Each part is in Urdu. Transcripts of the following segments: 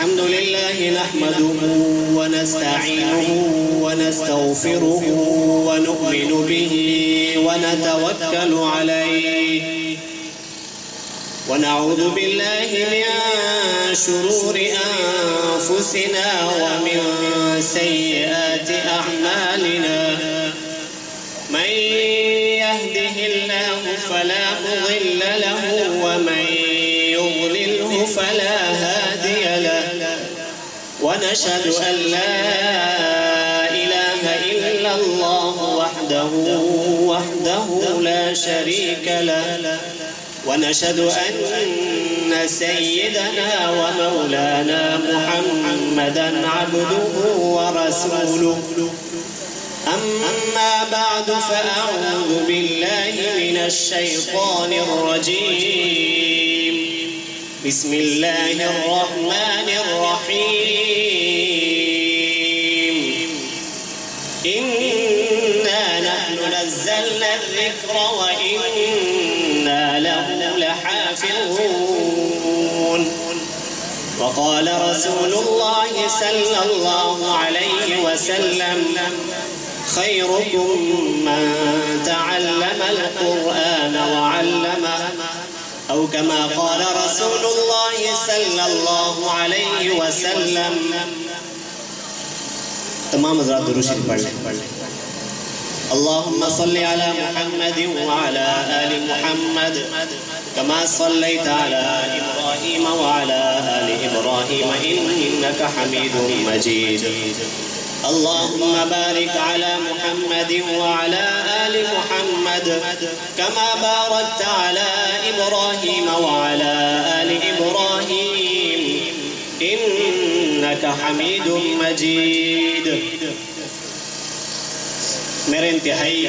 الحمد لله نحمده ونستعينه ونستغفره ونؤمن به ونتوكل عليه ونعوذ بالله من شرور أنفسنا ومن سيئات أعمالنا من يهده الله فلا مضل له ومن يضلله فلا هادي له ونشهد أن لا إله إلا الله وحده لا شريك له ونشهد أن سيدنا ومولانا محمدا عبده ورسوله أما بعد فأعوذ بالله من الشيطان الرجيم بسم الله الرحمن الرحيم إنا نحن نزلنا الذكر وإنا له لحافظون وقال رسول الله صلى الله عليه وسلم خيركم من تعلم القرآن وعلمه أو كما قال رسول الله صلى الله عليه وسلم. تمام حضرات درود شریف پڑھ لیں. اللهم صل على محمد وعلى آل محمد كما صليت على إبراهيم وعلى آل إبراهيم إنك حميد مجيد. اللهم بارك على محمد وعلى آل محمد كما باركت على إبراهيم وعلى آل إبراهيم إنك حميد مجيد. میرے انتہائی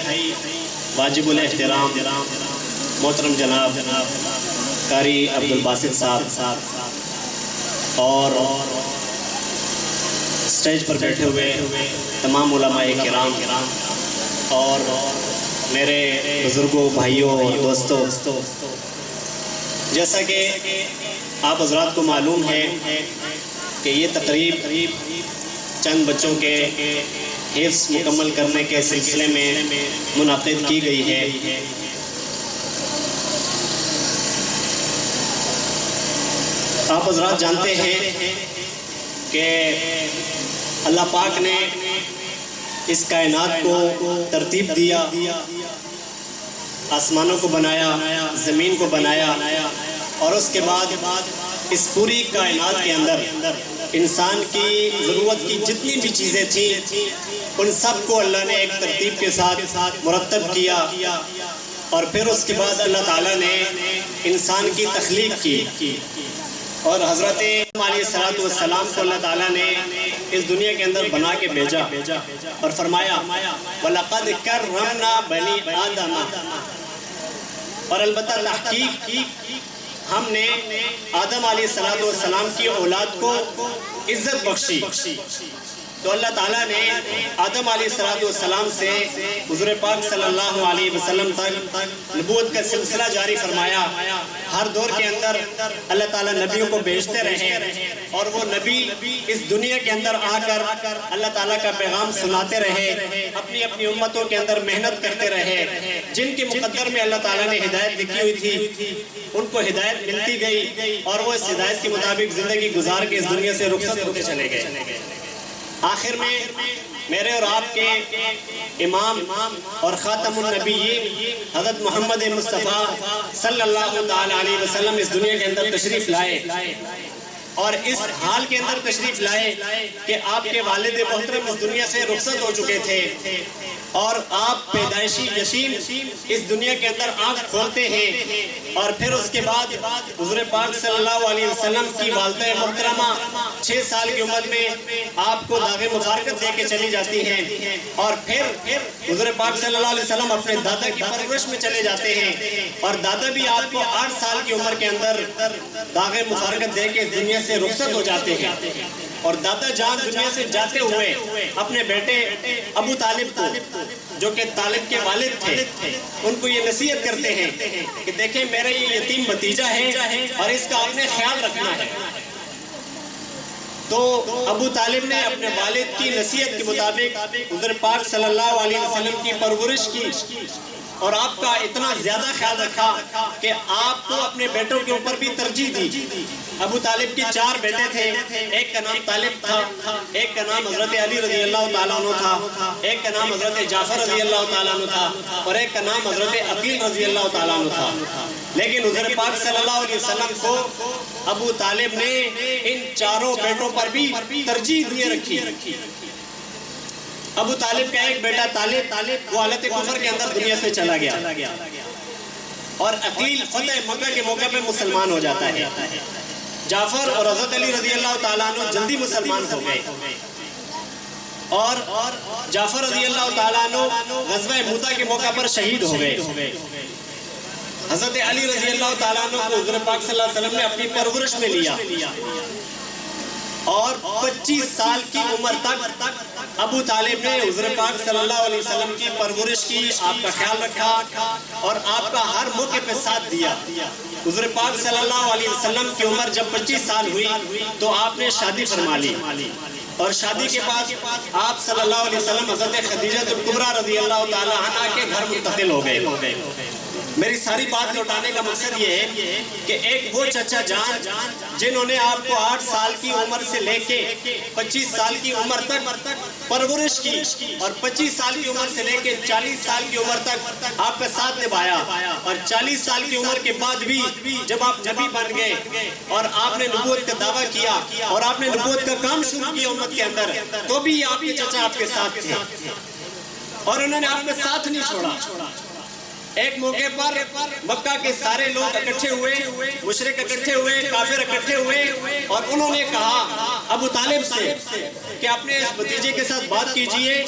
واجب الاحترام محترم جناب قاری عبدالباسط صاحب اور اسٹیج پر بیٹھے ہوئے تمام علماء کرام اور میرے بزرگوں بھائیوں دوستوں، جیسا کہ آپ حضرات کو معلوم ہے کہ یہ تقریب چند بچوں کے حفظ مکمل کرنے کے سلسلے میں منعقد کی گئی ہے. آپ حضرات جانتے ہیں کہ اللہ پاک نے اس کائنات کو ترتیب دیا، آسمانوں کو بنایا، زمین کو بنایا، اور اس کے بعد اس پوری کائنات کے اندر انسان کی ضرورت کی جتنی بھی چیزیں تھیں ان سب کو اللہ نے ایک ترتیب کے ساتھ مرتب کیا، اور پھر اس کے بعد اللہ تعالیٰ نے انسان کی تخلیق کی، اور حضرت علیہ السلام کو اللہ تعالیٰ نے اس دنیا کے اندر بنا کے بھیجا اور فرمایا وَلَقَدْ كَرَّمْنَا بَنِي آدَمَ، اور البتہ تحقیق ہم نے آدم علیہ السلام کی اولاد کو عزت بخشی. تو اللہ تعالیٰ نے آدم علیہ السلام سے حضور پاک صلی اللہ علیہ وسلم تک نبوت کا سلسلہ جاری فرمایا. ہر دور کے اندر اللہ تعالیٰ نبیوں کو بھیجتے رہے، اور وہ نبی اس دنیا کے اندر آ کر اللہ تعالیٰ کا پیغام سناتے رہے، اپنی اپنی امتوں کے اندر محنت کرتے رہے. جن کے مقدر میں اللہ تعالیٰ نے ہدایت لکھی ہوئی تھی ان کو ہدایت ملتی گئی، اور وہ اس ہدایت کے مطابق زندگی گزار کے اس دنیا سے رخصت ہوتے چلے گئے. آخر میں میرے اور آپ کے امام اور خاتم النبیین حضرت محمد مصطفیٰ صلی اللہ علیہ وسلم اس دنیا کے اندر تشریف لائے، اور اس حال کے اندر تشریف لائے کہ آپ کے والد محترم اس دنیا سے رخصت ہو چکے تھے، اور آپ پیدائشی یتیم اس دنیا کے اندر آنکھ کھولتے ہیں، اور پھر اس کے بعد حضور پاک صلی اللہ علیہ وسلم کی والدہ محترمہ 6 سال کی عمر میں آپ کو داغ مفارقت دے کے چلی جاتی ہیں، اور پھر حضور پاک صلی اللہ علیہ وسلم اپنے دادا کی پرورش میں چلے جاتے ہیں، اور دادا بھی آپ کو 8 سال کی عمر کے اندر داغ مفارقت دے کے اس دنیا سے رخصت ہو جاتے ہیں. اور دادا جان دنیا سے جاتے ہوئے اپنے بیٹے ابو طالب کو جو کہ طالب کے والد تھے ان کو یہ نصیحت کرتے ہیں کہ دیکھیں میرا یہ یتیم بھتیجا ہے اور اس کا آپ نے خیال رکھنا ہے. تو ابو طالب نے اپنے والد کی نصیحت کے مطابق حضور پاک صلی اللہ علیہ وسلم کی پرورش کی اور آپ کا اتنا زیادہ خیال رکھا کہ آپ کو اپنے بیٹوں کے اوپر بھی ترجیح دی۔ ابو طالب کی 4 بیٹے تھے، ایک کا نام طالب تھا، ایک کا نام حضرت علی رضی اللہ تعالیٰ عنہ تھا، ایک کا نام حضرت جعفر رضی اللہ تعالیٰ عنہ تھا، اور ایک کا نام حضرت عقیل رضی اللہ تعالیٰ عنہ تھا۔ لیکن حضور پاک صلی اللہ علیہ وسلم کو ابو طالب نے ان 4 بیٹوں پر بھی ترجیح دیے رکھی۔ ابو طالب کا ایک بیٹا طالب وہ حالت کفر کے اندر دنیا سے چلا گیا، اور عقیل فتح مکہ کے موقع پہ مسلمان ہو جاتا ہے۔ جعفر اور حضرت علی رضی اللہ تعالیٰ عنہ جلدی مسلمان ہو گئے، اور جعفر رضی اللہ تعالیٰ عنہ غزوہ موتا کے موقع پر شہید ہو گئے۔ حضرت علی رضی اللہ تعالیٰ عنہ کو حضور پاک صلی اللہ علیہ وسلم نے اپنی پرورش میں لیا، اور 25 سال کی عمر تک ابو طالب نے حضور پاک صلی اللہ علیہ وسلم کی پرورش کی، آپ کا خیال رکھا اور آپ کا ہر موقع پہ ساتھ دیا۔ حضور پاک صلی اللہ علیہ وسلم کی عمر جب 25 سال ہوئی تو آپ نے شادی فرما لی، اور شادی کے بعد آپ صلی اللہ علیہ وسلم حضرت خدیجہ الکبریٰ رضی اللہ تعالی عنہا کے گھر منتقل ہو گئے۔ میری ساری بات لوٹانے کا مقصد یہ ہے کہ ایک وہ چچا جان جنہوں نے آپ کو 8 سال کی عمر سے لے کے 25 سال کی عمر تک پرورش کی، اور 25 سال کی عمر سے لے کے 40 سال کی عمر تک آپ کا ساتھ نبھایا، اور 40 سال کی عمر کے بعد بھی جب آپ نبی بن گئے اور آپ نے نبوت کا دعویٰ کیا اور آپ نے نبوت کا کام شروع کیا امت کے اندر، تو بھی آپ کے چچا آپ کے ساتھ تھے اور انہوں نے آپ کا ساتھ نہیں چھوڑا۔ ایک موقع پر مکہ کے سارے لوگ اکٹھے ہوئے، مشرک اکٹھے ہوئے، کافر اکٹھے ہوئے، اور انہوں نے کہا ابو طالب سے کہ اپنے اس بھتیجے کے ساتھ بات کیجئے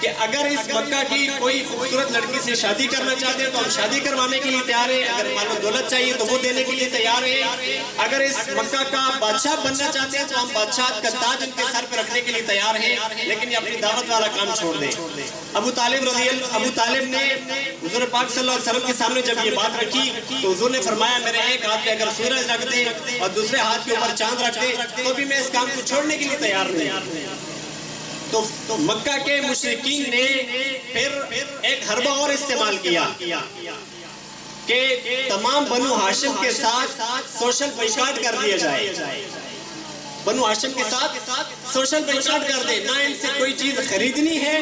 کہ اگر اس مکہ کی کوئی خوبصورت لڑکی سے شادی کرنا چاہتے ہیں تو ہم شادی کروانے کے لیے تیار ہیں، اگر مال و دولت چاہیے تو وہ دینے کے لیے تیار ہیں، اگر اس مکہ کا بادشاہ بننا چاہتے ہیں تو ہم بادشاہ کا تاج ان کے سر پر رکھنے کے لیے تیار ہیں، لیکن یہ اپنی دعوت والا کام چھوڑ دیں۔ ابو طالب نے حضور پاک صلی اللہ علیہ وسلم کے سامنے جب یہ بات رکھی تو حضور نے فرمایا میرے ایک ہاتھ پہ اگر سورج رکھ دے اور دوسرے ہاتھ کے اوپر چاند رکھ دے تو بھی میں اس کام کو چھوڑنے کے لیے تیار نہیں۔ تو مکہ کے مشرکین نے پھر ایک حربہ اور استعمال کیا کہ تمام بنو ہاشم کے ساتھ سوشل بائیکاٹ کر دیا جائے، بنو ہاشم کے ساتھ سوشل بائیکاٹ کر دے، نہ ان سے کوئی چیز خریدنی ہے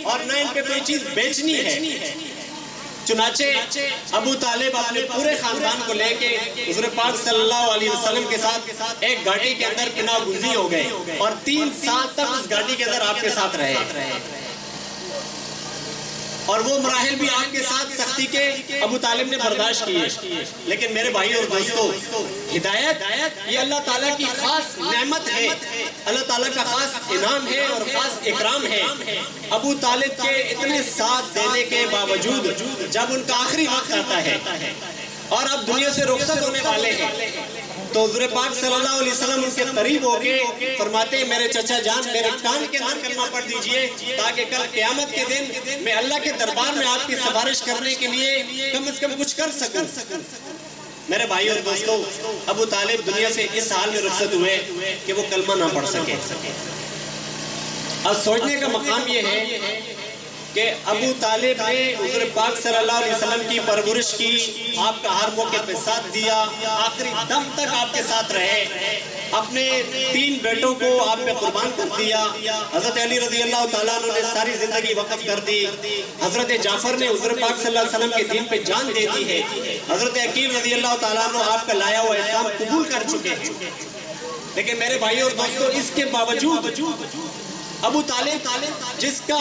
اور نہ ان پہ کوئی چیز بیچنی ہے۔ چنانچہ ابو طالب اپنے پورے خاندان کو لے کے حضور پاک صلی اللہ علیہ وسلم کے ساتھ ایک گاڑی کے اندر پناہ گزین ہو گئے، اور 3 سال تک اس گاڑی کے اندر آپ کے ساتھ رہے، اور وہ مراحل بھی آپ کے ساتھ سختی کے ابو طالب نے برداشت کیے۔ لیکن میرے بھائی اور دوستو، ہدایت یہ اللہ تعالیٰ کی خاص نعمت ہے، اللہ تعالیٰ کا خاص انعام ہے اور خاص اکرام ہے۔ ابو طالب کے اتنے ساتھ دینے کے باوجود جب ان کا آخری وقت آتا ہے اور اب دنیا سے رخصت ہونے والے ہیں تو حضور پاک صلی اللہ علیہ وسلم ان کے قریب ہو کے فرماتے ہیں میرے چچا جان میرے کان کے اندر کلمہ پڑھ دیجئے تاکہ کل قیامت کے دن میں اللہ کے دربار میں آپ کی سفارش کرنے کے لیے کم از کم کچھ کر سکوں۔ میرے بھائی اور دوستو، ابو طالب دنیا سے اس حال میں رخصت ہوئے کہ وہ کلمہ نہ پڑھ سکے۔ اب سوچنے کا مقام یہ ہے کہ ابو طالب نے حضور پاک صلی اللہ علیہ وسلم کی پرورش کی، آپ کا ہر موقع پہ ساتھ دیا، آخری دم تک آپ کے ساتھ رہے، اپنے 3 بیٹوں کو آپ پہ قربان کر دیا۔ حضرت علی رضی اللہ تعالیٰ عنہ نے ساری زندگی وقف کر دی، حضرت جعفر نے حضور پاک صلی اللہ علیہ وسلم کے دین پہ جان دے دی ہے، حضرت عقیل رضی اللہ تعالیٰ عنہ آپ کا لایا ہوا اسلام قبول کر چکے ہیں۔ لیکن میرے بھائی اور دوستو، اس کے باوجود ابو طالب جس کا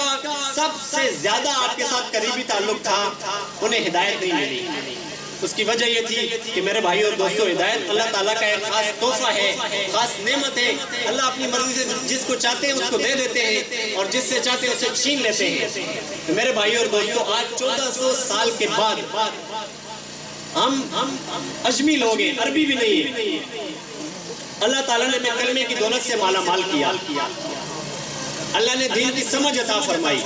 سب سے زیادہ آپ کے ساتھ قریبی تعلق تھا، انہیں ہدایت نہیں ملی۔ اس کی وجہ یہ تھی کہ میرے بھائی اور دوستو، ہدایت اللہ تعالیٰ کا ایک خاص تحفہ ہے، خاص نعمت ہے۔ اللہ اپنی مرضی سے جس کو چاہتے ہیں اس کو دے دیتے ہیں اور جس سے چاہتے ہیں اسے چھین لیتے ہیں۔ میرے بھائی اور دوستو، آج 1400 سال کے بعد ہم اجمی لوگ ہیں، عربی بھی نہیں ہے، اللہ تعالیٰ نے ہمیں کلمے کی دولت سے مالا مال کیا، اللہ نے دین کی سمجھ عطا فرمائی،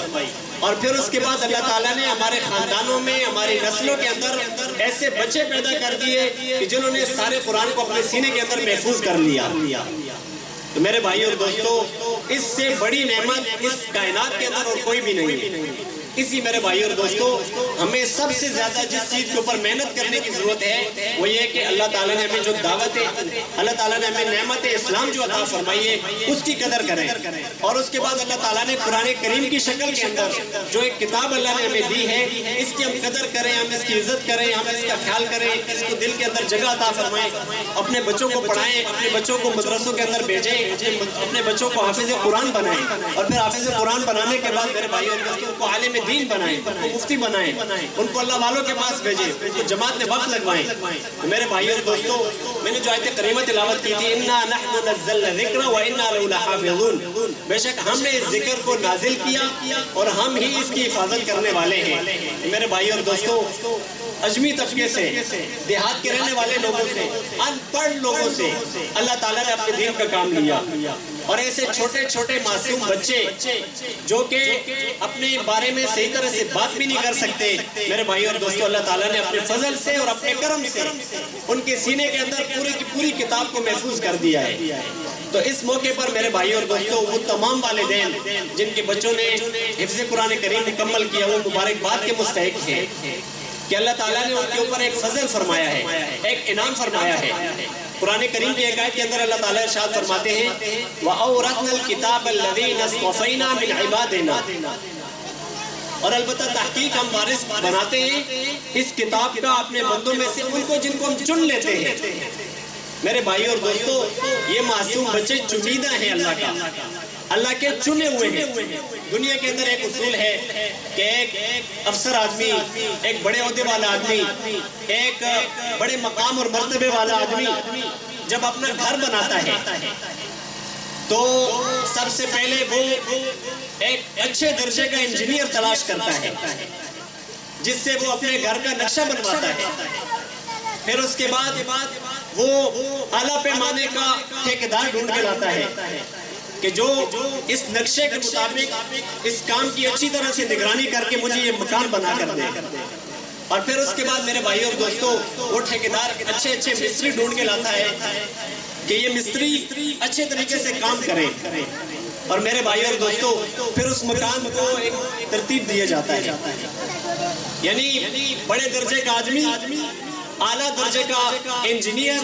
اور پھر اس کے بعد اللہ تعالیٰ نے ہمارے خاندانوں میں، ہماری نسلوں کے اندر ایسے بچے پیدا کر دیے کہ جنہوں نے سارے قرآن کو اپنے سینے کے اندر محفوظ کر لیا۔ تو میرے بھائی اور دوستو، اس سے بڑی نعمت اس کائنات کے اندر اور کوئی بھی نہیں ہے۔ اسی میرے بھائی اور دوستو، ہمیں سب سے زیادہ جس چیز کے اوپر محنت کرنے کی ضرورت ہے وہ یہ کہ اللہ تعالیٰ نے ہمیں جو دعوت ہے، اللہ تعالیٰ نے ہمیں نعمت اسلام جو عطا فرمائی ہے اس کی قدر کریں، اور اس کے بعد اللہ تعالیٰ نے قرآن کریم کی شکل کے اندر جو ایک کتاب اللہ نے ہمیں دی ہے اس کی ہم قدر کریں، ہم اس کی عزت کریں، ہم اس کا خیال کریں، اس کو دل کے اندر جگہ عطا فرمائیں، اپنے بچوں کو پڑھائیں، اپنے بچوں کو مدرسوں کے اندر بھیجیں، اپنے بچوں کو حافظ قرآن بنائیں، اور پھر حافظ قرآن بنانے کے بعد میرے بھائی اور دوستوں ان کو عالم دین بنائیں، ان کو مفتی بنائیں، ان کو اللہ والوں کے پاس بھیجیں، ان کو جماعت میں وقت لگوائیں۔ میرے بھائی اور دوستو، میں نے جو آیت کریمہ تلاوت کی تھی، اِنَّا نَحْنُ نَزَّلْنَا الذِّكْرَ وَإِنَّا لَهُ لَحَافِظُونَ، بے شک ہم نے اس ذکر کو نازل کیا اور ہم ہی اس کی حفاظت کرنے والے ہیں۔ میرے بھائی اور دوستو، اجمی طبقے سے، دیہات کے رہنے والے لوگوں سے، ان پڑھ لوگوں سے اللہ تعالیٰ نے اپنے دین کا کام لیا، اور ایسے چھوٹے چھوٹے معصوم بچے جو کہ اپنے بارے میں صحیح طرح سے بات بھی نہیں کر سکتے، میرے بھائی اور دوستو اللہ تعالیٰ نے اپنے فضل سے اور اپنے کرم سے ان کے سینے کے اندر پوری کی پوری کتاب کو محفوظ کر دیا ہے۔ تو اس موقع پر میرے بھائی اور دوستو، وہ تمام والدین جن کے بچوں نے حفظ قرآن کریم مکمل کیا، وہ مبارکباد کے مستحق ہیں کہ اللہ تعالیٰ نے ان کے اوپر ایک فضل فرمایا ہے، ایک انعام فرمایا ہے۔ قرآن کریم کی ایک آیت کے اندر اللہ تعالیٰ ارشاد فرماتے ہیں وَأَوْرَثْنَا الْكِتَابَ الَّذِينَ اصْطَفَيْنَا مِنْ عِبَادِنَا، اور البتہ تحقیق ہم وارث بناتے ہیں اس کتاب کا اپنے بندوں میں سے ان کو جن کو ہم چن لیتے ہیں۔ میرے بھائی اور دوستو، یہ معصوم بچے چنیدہ ہیں اللہ کا، اللہ کے چنے ہوئے ہیں۔ دنیا کے اندر ایک اصول ہے کہ ایک افسر آدمی، ایک بڑے عہدے والا آدمی، ایک بڑے مقام اور مرتبے والا آدمی جب اپنا گھر بناتا ہے تو سب سے پہلے وہ ایک اچھے درجے کا انجینئر تلاش کرتا ہے جس سے وہ اپنے گھر کا نقشہ بنواتا ہے، پھر اس کے بعد وہ اعلیٰ پیمانے کا ٹھیکیدار ڈھونڈ کے لاتا ہے کہ جو اس نقشے کے مطابق اس کام کی اچھی طرح سے نگرانی کر کے مجھے یہ مکان بنا کر دے، اور پھر اس کے بعد میرے بھائی اور دوستو وہ ٹھیکیدار اچھے اچھے مستری ڈھونڈ کے لاتا ہے کہ یہ مستری اچھے طریقے سے کام کرے، اور میرے بھائی اور دوستو پھر اس مکان کو ایک ترتیب دیا جاتا ہے، یعنی بڑے درجے کا آدمی، اعلیٰ درجے کا انجینئر،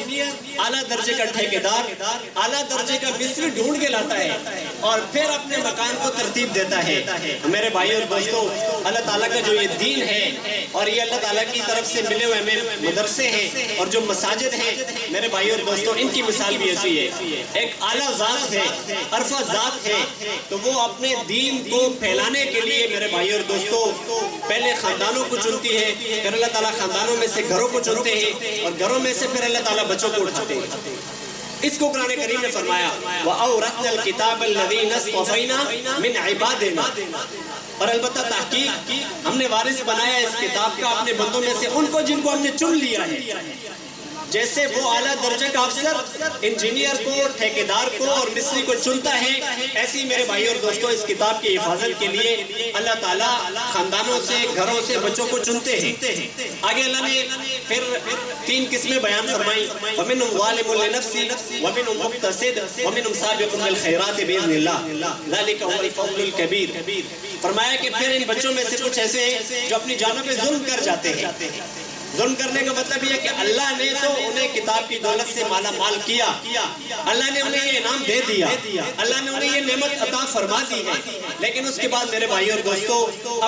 اعلیٰ درجے کا ٹھیکیدار، اعلیٰ درجے کا مستری ڈھونڈ کے لاتا ہے اور پھر اپنے مکان کو ترتیب دیتا ہے۔ میرے بھائی اور دوستو، اللہ تعالیٰ کا جو یہ دین ہے اور یہ اللہ تعالیٰ کی طرف سے ملے ہوئے ہمیں مدرسے ہیں اور جو مساجد ہیں، میرے بھائی اور دوستو ان کی مثال بھی ایسی ہے۔ ایک اعلیٰ ذات ہے، عرفہ ذات ہے، تو وہ اپنے دین کو پھیلانے کے لیے میرے بھائی اور دوستو پہلے خاندانوں کو چنتی ہے، پھر اللہ تعالیٰ خاندانوں میں سے گھروں کو چنتے ہیں، اور گھروں میں سے پھر اللہ تعالیٰ بچوں کو اٹھاتے ہیں۔ اس کو قرآن کریم نے فرمایا وَأَوْرَثْنَا الْكِتَابَ الَّذِينَ اصْطَفَيْنَا مِنْ عِبَادِنَا، اور البتہ تحقیق ہم نے وارث بنایا اس کتاب کا اپنے بندوں میں سے ان کو جن کو ہم نے چن لیا ہے۔ جیسے وہ اعلیٰ درجے کا افسر انجینئر کو، ٹھیکیدار کو اور مستری کو چنتا ہے، ایسی میرے بھائی اور دوستو اس کتاب کی حفاظت کے لیے اللہ تعالیٰ خاندانوں سے، گھروں سے بچوں کو چنتے ہیں۔ آگے اللہ نے پھر 3 قسمیں بیان فرمائی، وَمِنْهُمْ ظَالِمٌ لِنَفْسِهِ وَمِنْهُمْ مُقْتَصِدٌ وَمِنْهُمْ سَابِقٌ بِالْخَيْرَاتِ بِإِذْنِ اللَّهِ ذَلِكَ هُوَ الْفَضْلُ الْكَبِيرُ۔ فرمایا کہ پھر ان بچوں میں سے کچھ ایسے ہیں جو اپنی جانوں پہ ظلم کر جاتے ہیں۔ ظلم کرنے کا مطلب یہ ہے کہ اللہ نے تو انہیں کتاب کی دولت سے مالا مال کیا، اللہ نے انہیں یہ انعام دے دیا، اللہ نے انہیں یہ نعمت عطا فرما دی ہے، لیکن اس کے بعد میرے بھائی اور دوستو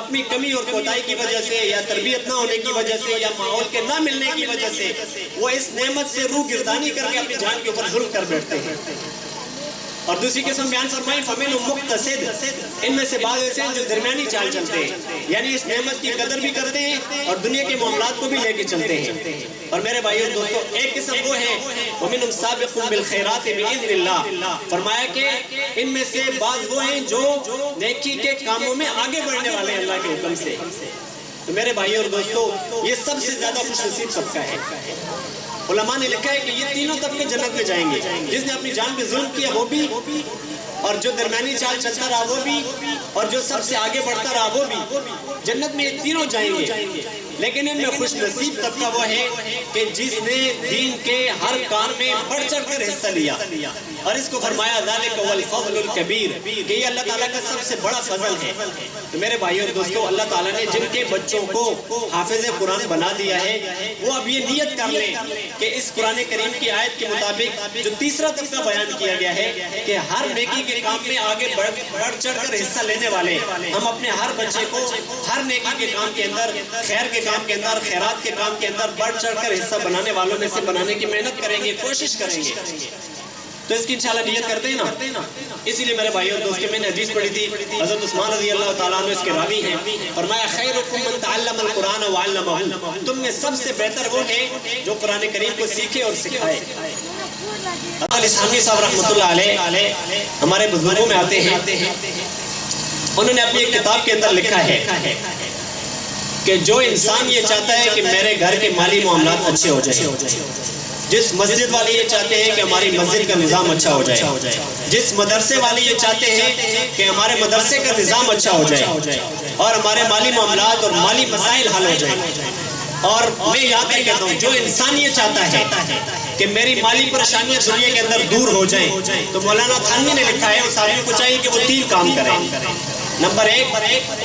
اپنی کمی اور کوتاہی کی وجہ سے یا تربیت نہ ہونے کی وجہ سے یا ماحول کے نہ ملنے کی وجہ سے وہ اس نعمت سے روح گردانی کر کے اپنی جان کے اوپر ظلم کر بیٹھتے ہیں۔ اور دوسری قسم بیان فرمائی فَمِنْهُمْ مُقْتَصِدٌ، ان میں سے بعض ایسے ہیں جو درمیانی چال چلتے ہیں، یعنی اس نعمت کی قدر بھی کرتے ہیں اور دنیا کے معاملات کو بھی لے کے چلتے ہیں۔ اور میرے بھائی اور دوستو ایک قسم وہ ہے وَمِنْهُمْ سَابِقٌ بِالْخَيْرَاتِ بِإِذْنِ اللَّهِ، فرمایا کہ ان میں سے بعض وہ ہیں جو نیکی کے کاموں میں آگے بڑھنے والے ہیں اللہ کے حکم سے۔ تو میرے بھائی اور دوستو یہ سب سے زیادہ خوش نصیب طبقہ ہے۔ علماء نے لکھا ہے کہ یہ تینوں طبقے جنت میں جائیں گے، جس نے اپنی جان پہ ظلم کیا وہ بھی، اور جو درمیانی چال چلتا رہا وہ بھی، اور جو سب سے آگے بڑھتا رہا وہ بھی۔ جنت میں یہ تینوں جائیں گے، لیکن ان میں خوش نصیب طبقہ وہ ہے کہ جس نے دین کے ہر کام میں بڑھ چڑھ کر حصہ لیا، اور اس کو فرمایا ذالک هو الفضل الکبیر کہ یہ اللہ تعالیٰ کا سب سے بڑا فضل ہے۔ تو میرے بھائیوں اور دوستوں، اللہ تعالیٰ نے جن کے بچوں کو حافظ قرآن بنا دیا ہے وہ اب یہ نیت کر لیں کہ اس قرآن کریم کی آیت کے مطابق جو تیسرا طبقہ بیان کیا گیا ہے کہ ہر نیکی کے کام میں آگے بڑھ چڑھ کر حصہ لینے والے، ہم اپنے ہر بچے کو ہر نیکی کے کام کے اندر، خیر کے کام کے اندر، خیرات کے کام کے اندر بڑھ چڑھ کر حصہ بنانے والوں میں سے بنانے کی محنت کریں گے، کوشش کریں گے۔ تو اس کی انشاءاللہ نیت کرتے ہیں نا۔ اسی لیے میرے بھائیوں اور دوستوں، میں نے حدیث پڑھی تھی، حضرت عثمان رضی اللہ تعالیٰ عنہ اس کے راوی ہیں، فرمایا خیرکم من تعلم القرآن وعلمہ، تم میں سب سے بہتر وہ ہے جو قرآن کریم کو سیکھے اور سکھائے۔ علی ثانی صاحب رحمۃ اللہ علیہ ہمارے بزرگوں میں آتے ہیں، انہوں نے اپنی ایک کتاب کے اندر لکھا ہے کہ جو انسان یہ چاہتا ہے کہ میرے گھر کے مالی معاملات اچھے ہو جائیں، جس مسجد والے یہ چاہتے ہیں کہ ہماری مسجد کا نظام اچھا ہو جائے، جس مدرسے والے یہ چاہتے ہیں کہ ہمارے مدرسے کا نظام اچھا ہو جائے اور ہمارے مالی معاملات اور مالی مسائل حل ہو جائیں، اور میں یاد نہیں کرتا ہوں جو انسان یہ چاہتا ہے کہ میری مالی پریشانیاں دنیا کے اندر دور ہو جائیں، تو مولانا تھانوی نے لکھا ہے اس آدمی کو چاہیے کہ وہ 3 کام کریں۔ نمبر 1،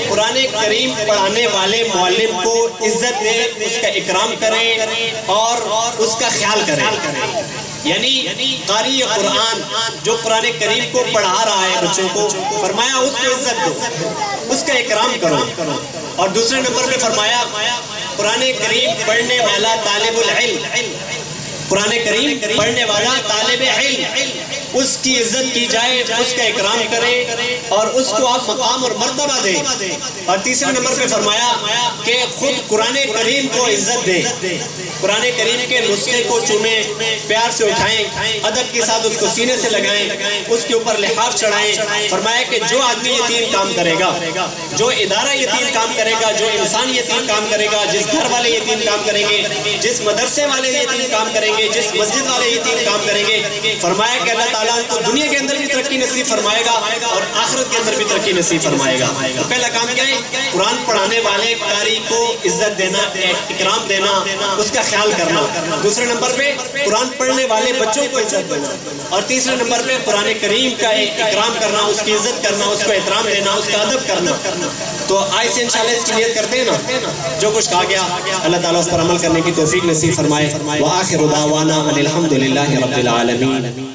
قرآن کریم پڑھانے والے معلم کو عزت دے، اس کا اکرام کریں اور اس کا خیال کریں، یعنی قاری قرآن جو قرآن کریم کو پڑھا رہا ہے بچوں کو، فرمایا اس کو عزت دو، اس کا اکرام کرو۔ اور دوسرے نمبر پہ فرمایا قرآن کریم پڑھنے والا طالب العلم، قرآن کریم پڑھنے والا طالب علم، اس کی عزت کی جائے، اس کا اکرام کرے اور اس کو آپ مقام اور مرتبہ دیں۔ اور تیسرے نمبر پہ فرمایا کہ خود قرآن کریم کو عزت دے، قرآن کریم کے نسخے کو چومیں، پیار سے اٹھائیں، ادب کے ساتھ اس کو سینے سے لگائیں، اس کے اوپر لحاف چڑھائیں۔ فرمایا کہ جو آدمی یہ 3 کام کرے گا، جو ادارہ یہ 3 کام کرے گا، جو انسان یہ 3 کام کرے گا، جس گھر والے یہ 3 کام کریں گے، جس مدرسے والے یہ 3 کام کریں گے، جس مسجد والے یہ 3 کام کریں گے، فرمایا کہ اللہ تعالیٰ ان کو دنیا کے اندر بھی ترقی نصیب فرمائے گا اور آخرت کے اندر بھی ترقی نصیب فرمائے گا۔ تو پہلا کام کیا ہے؟ قرآن پڑھانے والے قاری کو عزت دینا، اکرام دینا، اس کا خیال کرنا۔ دوسرے نمبر پہ قرآن پڑھنے والے بچوں کو عزت دینا، اور تیسرے نمبر پہ قرآن کریم کا اکرام کرنا، اس کی عزت کرنا، اس کو احترام دینا، اس کا ادب کرنا۔ تو آج سے انشاءاللہ اس کی نیت کرتے ہیں نا، جو کچھ کہا گیا اللہ تعالیٰ اس پر عمل کرنے کی توفیق نصیب فرمائے۔ وآخر دعوانا ان الحمد للہ رب العالمین۔